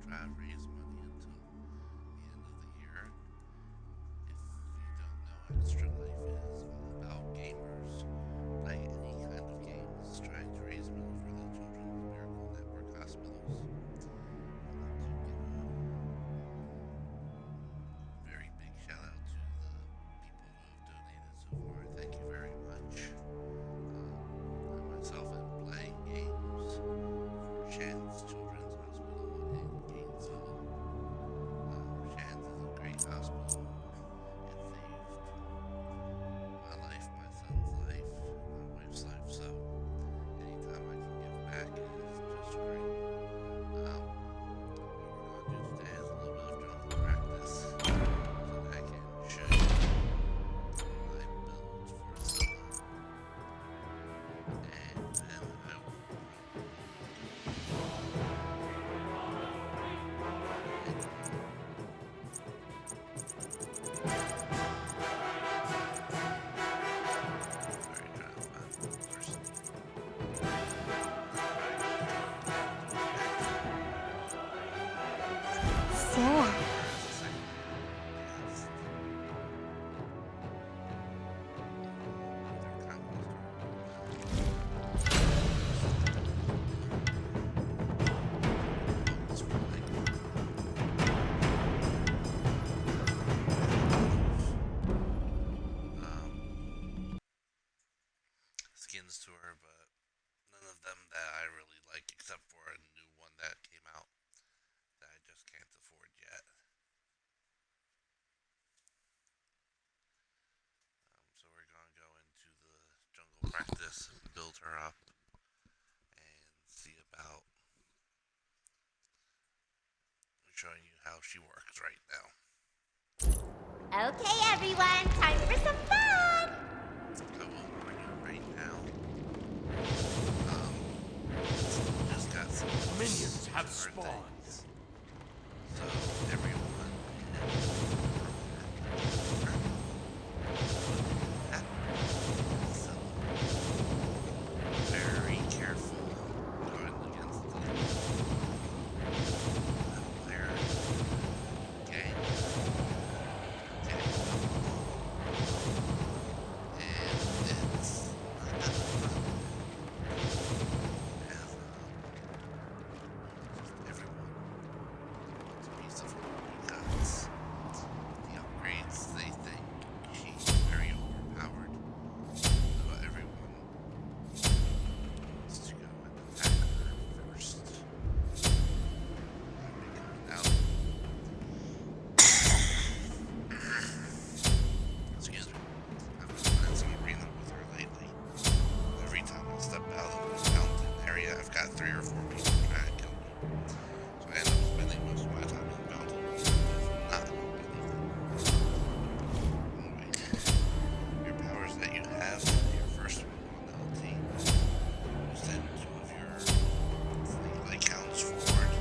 try to raise money until the end of the year. If you don't know, Extra Life is all about gamers playing any kind of games, trying to raise money for the Children's Miracle Network hospitals. Very big shout out to the people who have donated so far. Thank you very much. I myself am playing games for Shan's Children's Hospital in Gainesville. Shan's is a great hospital. It saved my life, my son's life, my wife's life. So anytime I can give back is just great. What we're going to do today is a little bit of jungle practice so that I can show you my build for Scylla. And then I will very proud of my person. Scylla. Skins to her, but none of them that I really like except for a new one that came out that I just can't afford yet. So we're gonna go into the jungle practice, build her up, and see about showing you how she works right now. Okay, everyone, time for some fun! I will warn you right now. Just got some Minions have different spawned. things. So everyone very careful going against the player. Okay. And it's not that fun. As just everyone wants a piece of her because the upgrades they think she's very overpowered. So everyone wants to go and attack her first. I'll be coming out. Excuse me. I've been playing some arena with her lately. Every time I step out of the mountain area, I've got 3 or 4 people trying to kill me. So I end up spending most of my time in the mountain not doing anything. Anyway, your powers that you have, your first one on LT, you send 2 of your fleet-like hounds forward,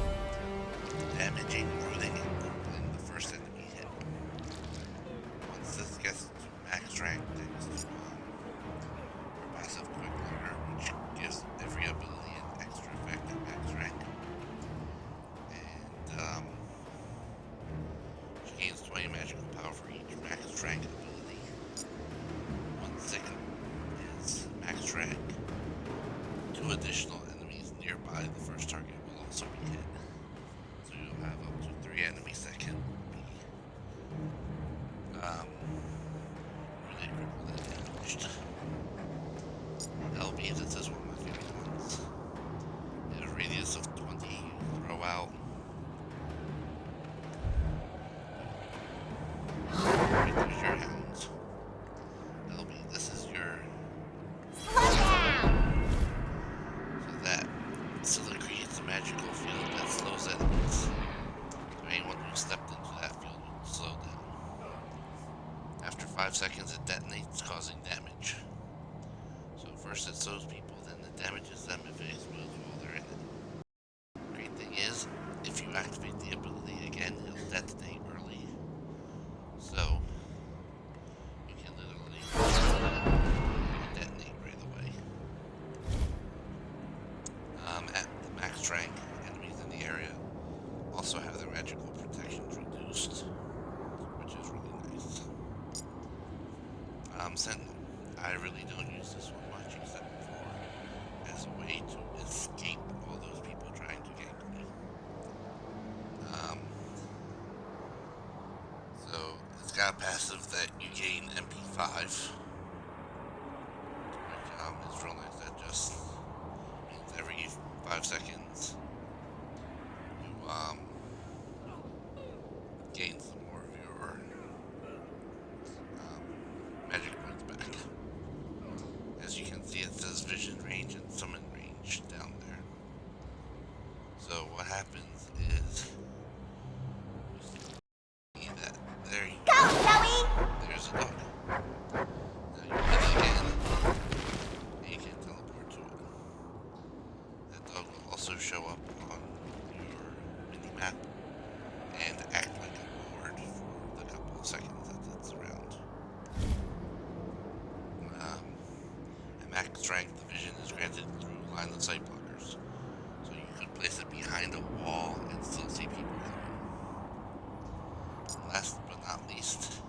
damaging, rooting, and crippling the first enemy hit. Once this gets to max rank, thanks to her passive quick learner, which gives every ability an extra effect at max rank. And she gains 20 magical power for each max rank ability. 1 second is max rank. 2 additional enemies nearby the first target will also be hit. So you'll have up to 3 enemies that can be really crippled and damaged. LB, this is one of my favorite ones. At a radius of 20, you throw out. Right, there's your hounds. LB, this is your. Slow down! So that Scylla creates a magical field that slows enemies. So anyone who stepped into that field will slow down. After 5 seconds, it detonates, causing damage. So first it slows people, then it damages them if it explodes while they're in it. Great thing is, if you activate the ability again, it'll detonate early. So you can literally detonate right away. At the max rank, enemies in the area also have their magical protections reduced, which is really nice. Sentinel. I really don't use this one much except for as a way to escape all those people trying to gank me. So it's got a passive that you gain MP5, which is real nice. That just means every 5 seconds you gain some more of your magic points back. As you can see, it says vision range and summon range down there. So what happens is you see that there you Go, Zoe! there's a dog. Now you hit it again, and you can teleport to it. That dog will also show up on your mini map and act like a ward for the couple of seconds that it's around. At max strength, the vision is granted through line of sight blockers, so you could place it behind a wall and still see people coming. Last but not least,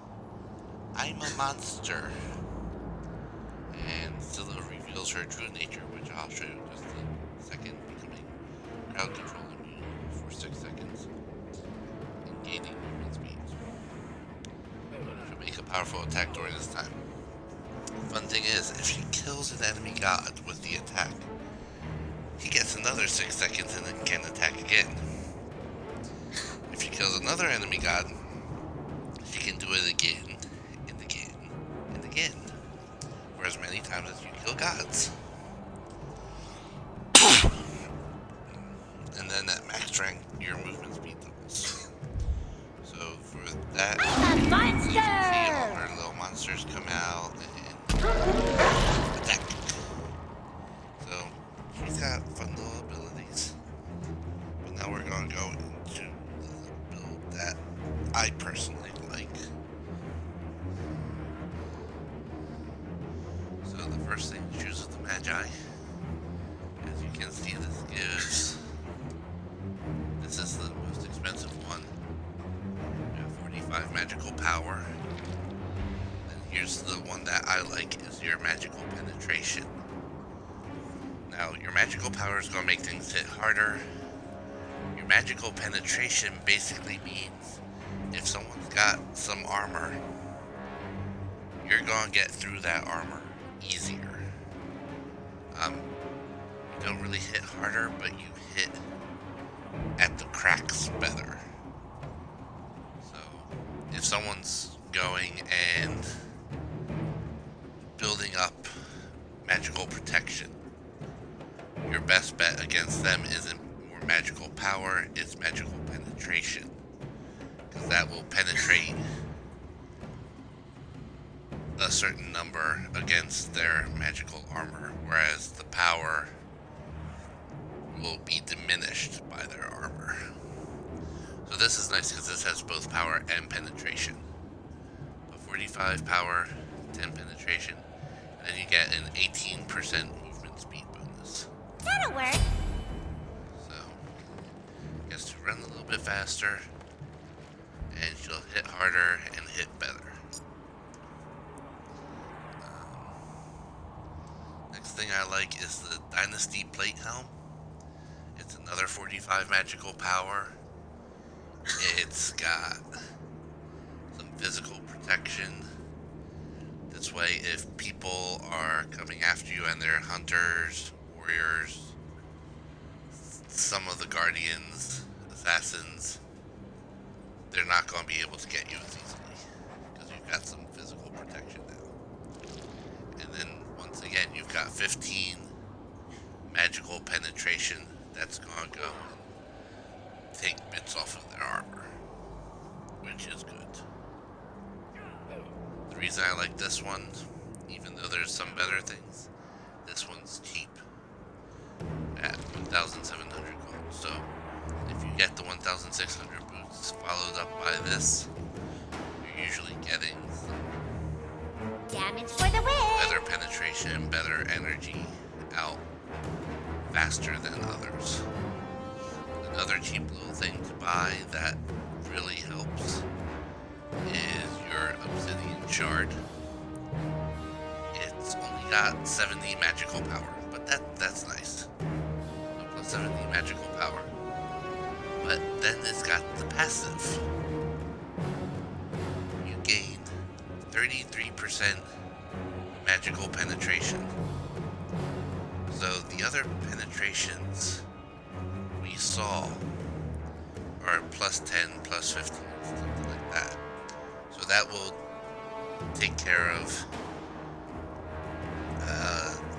I'm a monster. And Scylla reveals her true nature, which I'll show you in just a second, becoming crowd control immune for 6 seconds and gaining movement speed. She'll make a powerful attack during this time. The fun thing is, if she kills an enemy god with the attack, he gets another 6 seconds and then can attack again. If she kills another enemy god, she can do it again, and again, and again, for as many times as you kill gods. And then at max strength, your movement speed doubles. So for that, I'm a you can see monster! all our little monsters come out and attack. So she's got fun little abilities. But now we're going to go into the build that I personally like. So the first thing to choose is the Magi. As you can see, this is the most expensive one. You have 45 magical power. And here's the one that I like, is your magical penetration. Now, your magical power is going to make things hit harder. Your magical penetration basically means if someone's got some armor, you're going to get through that armor easier. You don't really hit harder, but you hit at the cracks better. So, if someone's going and building up magical protection, your best bet against them isn't more magical power, it's magical penetration. Because that will penetrate a certain number against their magical armor, whereas the power will be diminished by their armor. So this is nice because this has both power and penetration. But 45 power, 10 penetration, and then you get an 18% movement speed bonus. That'll work. So, gets to run a little bit faster, and she'll hit harder and hit better. Next thing I like is the Dynasty Plate Helm. It's another 45 magical power. It's got some physical protection. This way, if people are coming after you and they're hunters, warriors, some of the guardians, assassins, they're not going to be able to get you as easily because you've got some physical protection now. And then once again, you've got 15 magical penetration that's going to go and take bits off of their armor, which is good. The reason I like this one, even though there's some better things, this one's cheap at 1,700 gold. So if you get the 1,600 boots followed up by this, you're usually getting Damage for the win! better penetration, better energy out faster than others. Another cheap little thing to buy that really helps is your obsidian shard. It's only got 70 magical power, but that's nice. So plus 70 magical power. But then it's got the passive. You gain 33% magical penetration. So the other penetrations we saw are plus 10, plus 15, something like that. So that will take care of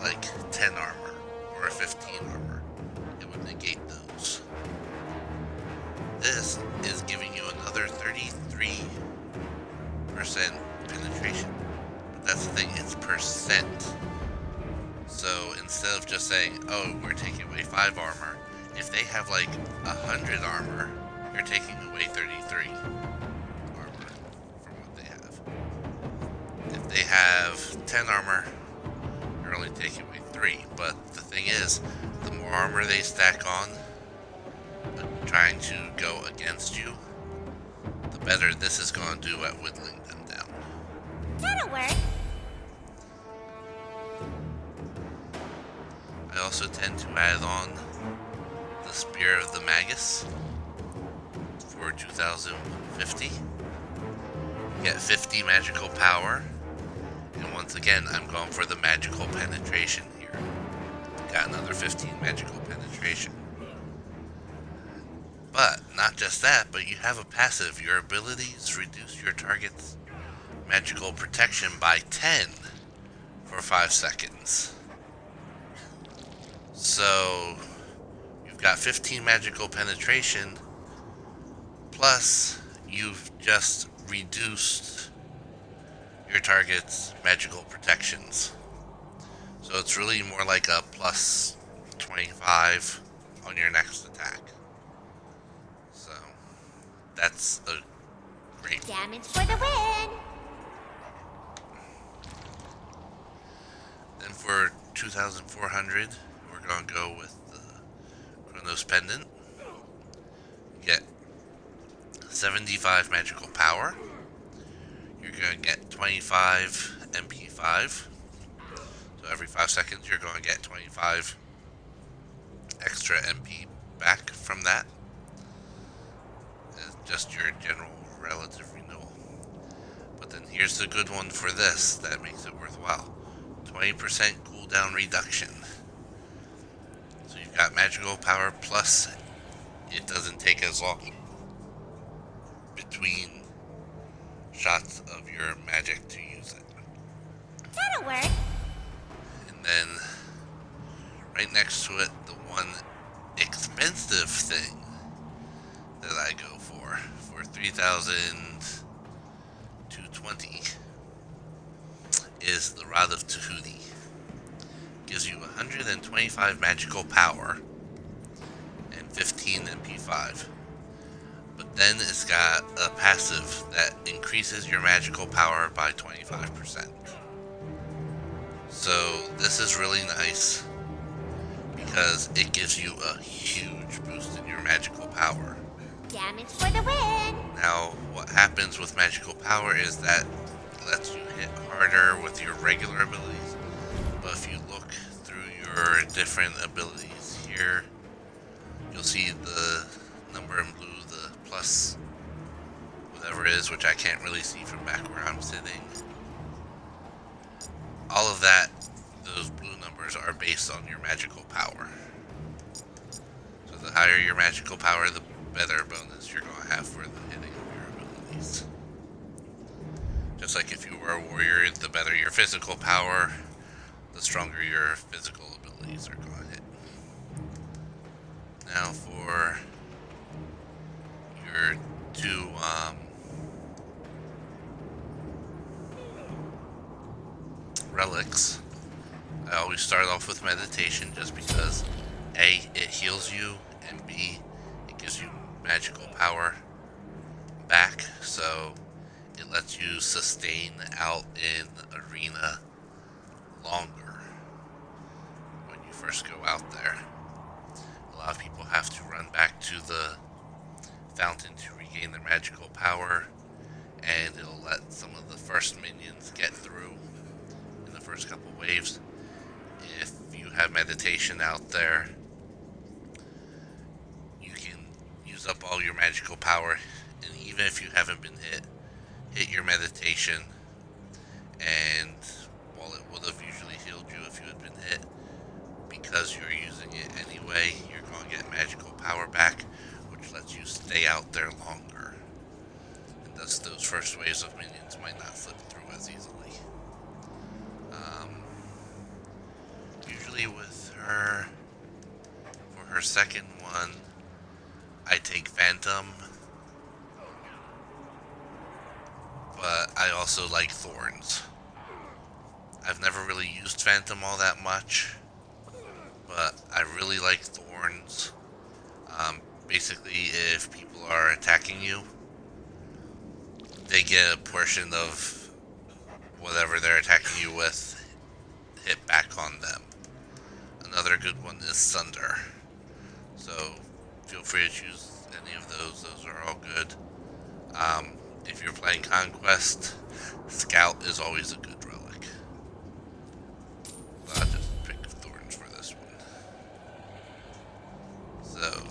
like 10 armor or a 15 armor. It would negate those. This is giving you another 33% penetration. But that's the thing, it's percent. So instead of just saying, oh, we're taking away 5 armor, if they have like 100 armor, you're taking away 33 armor from what they have. If they have 10 armor, you're only taking away 3. But the thing is, the more armor they stack on, trying to go against you, the better this is going to do at whittling them down. That'll work. I also tend to add on the Spear of the Magus for 2050. You get 50 magical power, and once again, I'm going for the magical penetration here. Got another 15 magical penetration. But not just that, but you have a passive. Your abilities reduce your target's magical protection by 10 for 5 seconds. So you've got 15 magical penetration, plus you've just reduced your target's magical protections. So it's really more like a plus 25 on your next attack. So that's a great Damage for the win. Then for 2,400, we're going to go with the Chronos Pendant. You get 75 magical power. You're going to get 25 MP5. So every 5 seconds, you're going to get 25 extra MP back from that. It's just your general relative renewal. But then here's the good one for this that makes it worthwhile. 20% cooldown reduction. So you've got magical power, plus it doesn't take as long between shots of your magic to use it. That'll work. And then right next to it, the one expensive thing that I go for 3,220 is the Rod of Tahuti. Gives you 125 magical power and 15 MP5. But then it's got a passive that increases your magical power by 25%. So this is really nice because it gives you a huge boost in your magical power. Damage for the win. Now, what happens with magical power is that it lets you hit harder with your regular abilities. But if you look through your different abilities here, you'll see the number in blue, the plus whatever it is, which I can't really see from back where I'm sitting. All of that, those blue numbers are based on your magical power. So the higher your magical power, the better bonus you're going to have for the hitting of your abilities. Just like if you were a warrior, the better your physical power, the stronger your physical abilities are going to hit. Now for your two relics, I always start off with meditation just because A, it heals you, and B, it gives you magical power back, so it lets you sustain out in arena longer when you first go out there. It lot of people have to run back to the fountain to regain their magical power, and it'll let some of the first minions get through in the first couple waves. If you have meditation out there, you can use up all your magical power, and even if you haven't been hit your meditation, and while it would have usually healed you if you had been hit, because you're using it anyway, you're going to get magical power back, which lets you stay out there longer. And thus those first waves of minions might not slip through as easily. Usually with her, for her second one, I take Phantom, but I also like Thorns. I've never really used Phantom all that much, but I really like Thorns. Basically, if people are attacking you, they get a portion of whatever they're attacking you with hit back on them. Another good one is Thunder. So feel free to choose any of those. Those are all good. If you're playing Conquest, Scout is always a good relic. But I'll just pick Thorns for this one. So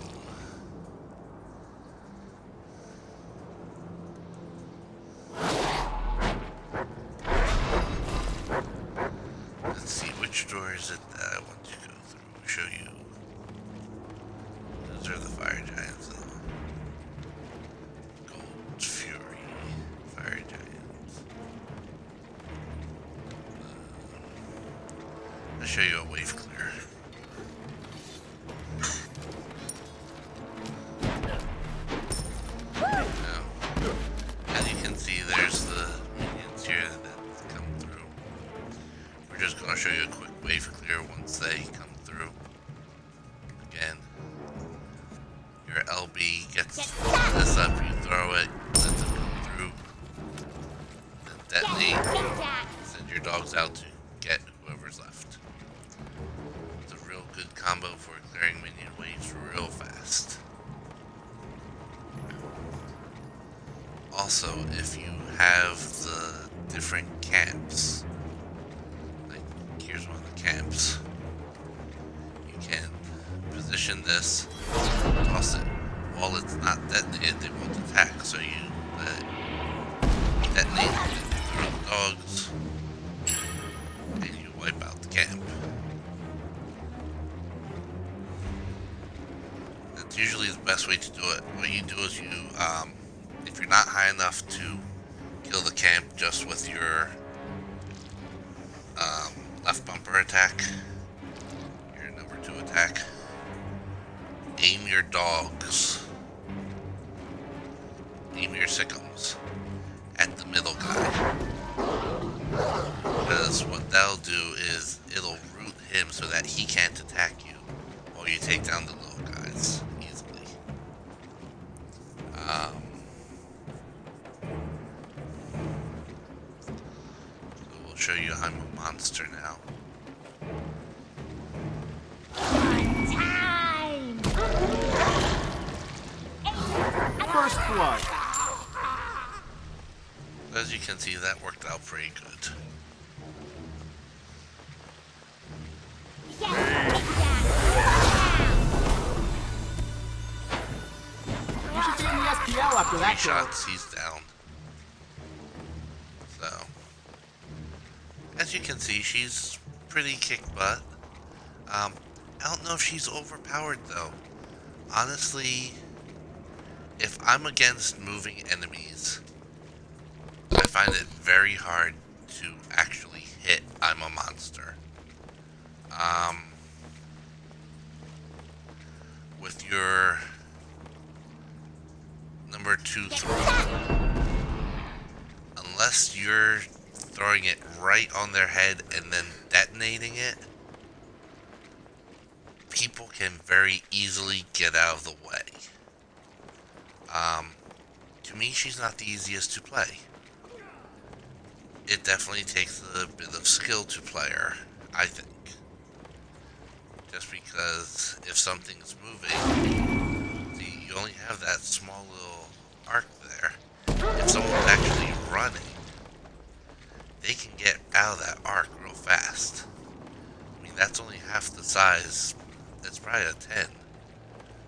let's see, which door is it that I want to go through? Show you. Those are the fire giants. Gold Fury, fire giants. I'll show you a wave clear. Now, as you can see, there's the minions here that come through. We're just going to show you a quick wave clear once they come through. Again, your LB gets this up, you throw it, lets it come through, then detonate, send your dogs out to get whoever's left. It's a real good combo for clearing minion waves real fast. Also, if you have the different camps, like here's one of the camps, you can position this, toss it. While it's not detonated, they won't attack, so you let it detonate, you throw the dogs, and you wipe out the camp. That's usually the best way to do it. What you do is you, if you're not high enough to kill the camp just with your left bumper attack, your number 2 attack, aim your dogs, aim your sickums at the middle guy. Because what that'll do is it'll root him so that he can't attack you while you take down the little guys easily. So we'll show you I'm a monster now. First blood. As you can see, that worked out pretty good. You should be in the SPL after 3 that kill. shots, he's down. So, as you can see, she's pretty kick butt. I don't know if she's overpowered though. Honestly, if I'm against moving enemies, I find it very hard to actually hit I'm a monster. With your number 2 throw, unless you're throwing it right on their head and then detonating it, people can very easily get out of the way. To me, she's not the easiest to play. It definitely takes a bit of skill to play her, I think. Just because if something's moving, you only have that small little arc there. If someone's actually running, they can get out of that arc real fast. I mean, that's only half the size. It's probably a 10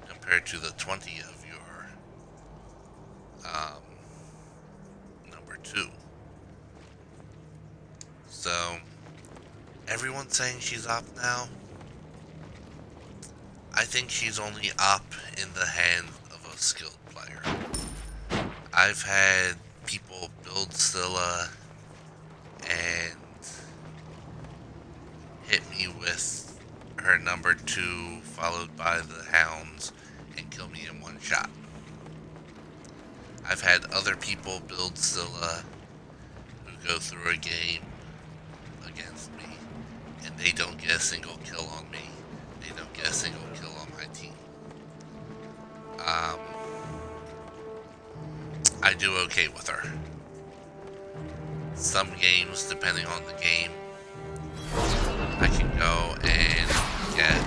compared to the 20 of your number 2. So, everyone's saying she's op now. I think she's only op in the hands of a skilled player. I've had people build Scylla and hit me with her number 2 followed by the hounds and kill me in one shot. I've had other people build Scylla who go through a game against me and they don't get a single kill on me. They don't get a single kill on my team. I do okay with her. Some games, depending on the game, I can go and get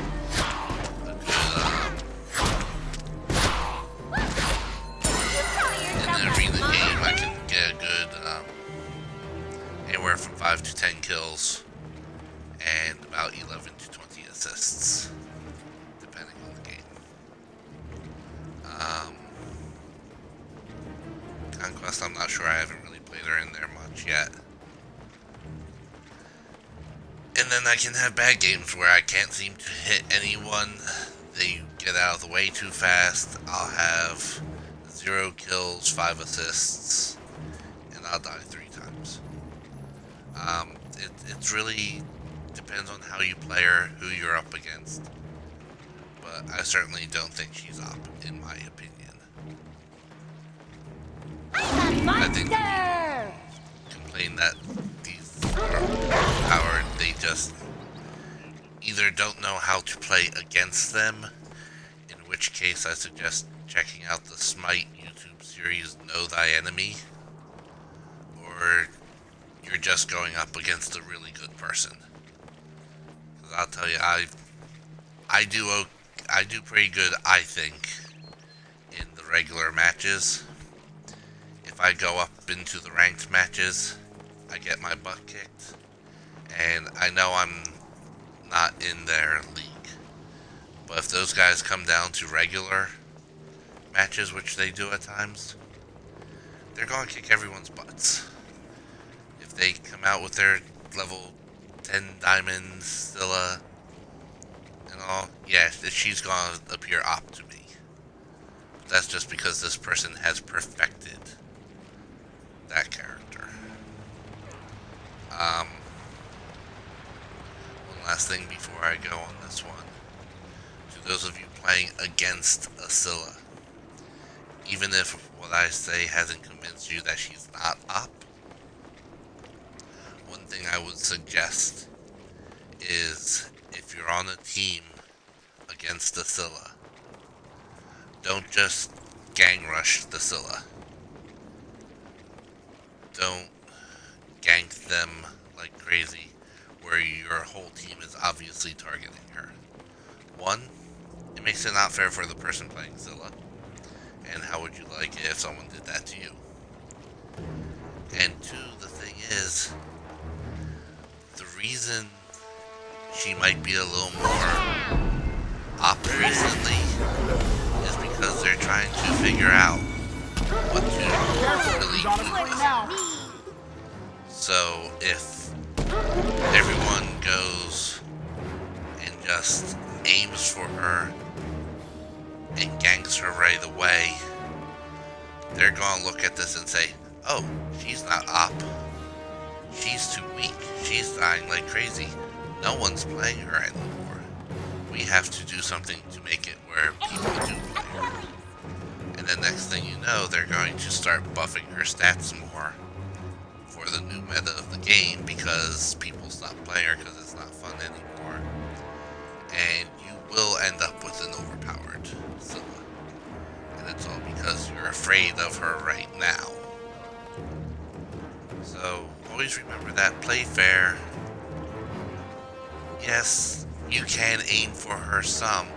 a good, in the arena game, I can get a good, anywhere from 5 to 10 kills and about 11 to 20 assists, depending on the game. Conquest, I'm not sure. I haven't really played her in there much yet. And then I can have bad games where I can't seem to hit anyone. They get out of the way too fast. I'll have 0 kills, 5 assists, and I'll die 3 times. It's really depends on how you play her, who you're up against. But I certainly don't think she's up, in my opinion. I think complain that these are overpowered, they just either don't know how to play against them, in which case I suggest checking out the Smite YouTube series Know Thy Enemy, or you're just going up against a really good person. Because I'll tell you, I do pretty good, I think, in the regular matches. If I go up into the ranked matches, I get my butt kicked, and I know I'm not in their league. But if those guys come down to regular matches, which they do at times, they're going to kick everyone's butts. If they come out with their level 10 diamond Scylla and all, yeah, she's going to appear op to me. That's just because this person has perfected that character. One last thing before I go on this one. To those of you playing against a Scylla, even if what I say hasn't convinced you that she's not op, one thing I would suggest is if you're on a team against a Scylla, don't just gang rush the Scylla. Don't gank them like crazy where your whole team is obviously targeting her. One, it makes it not fair for the person playing Scylla. And how would you like it if someone did that to you? And two, the thing is, the reason she might be a little more op recently is because they're trying to figure out what to really do. So if everyone goes and just aims for her and ganks her right away, they're gonna look at this and say, oh, she's not op. She's too weak. She's dying like crazy. No one's playing her anymore. We have to do something to make it where people do play her. And then next thing you know, they're going to start buffing her stats more for the new meta of the game because people stop playing her because it's not fun anymore. And you will end up with an overpowered Scylla. And it's all because you're afraid of her right now. So, always remember that. Play fair. Yes, You can aim for her some,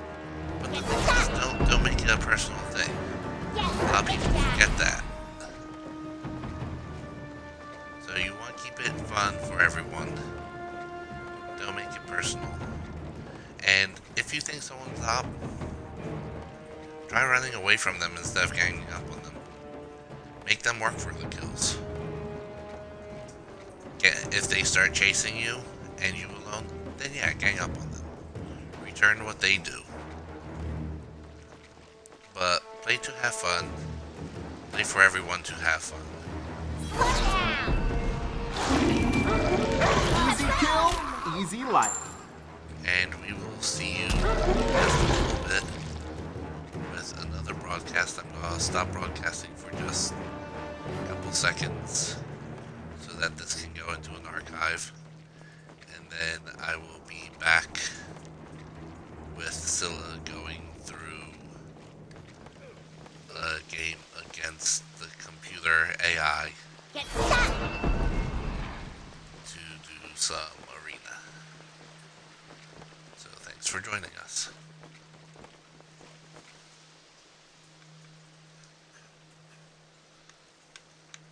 but the thing is, don't make it a personal thing. A lot of people forget that. So you want to keep it fun for everyone. Don't make it personal. And if you think someone's up, try running away from them instead of ganging up on them. Make them work for the kills. If they start chasing you and you alone, then yeah, gang up on them. Return what they do. But play to have fun. Play for everyone to have fun. Easy kill, easy life. And we will see you in just a little bit with another broadcast. I'm going to stop broadcasting for just a couple seconds so that this can go into an archive. And then I will be back with Scylla going through a game against the computer AI Get shot! to do some arena. So thanks for joining us.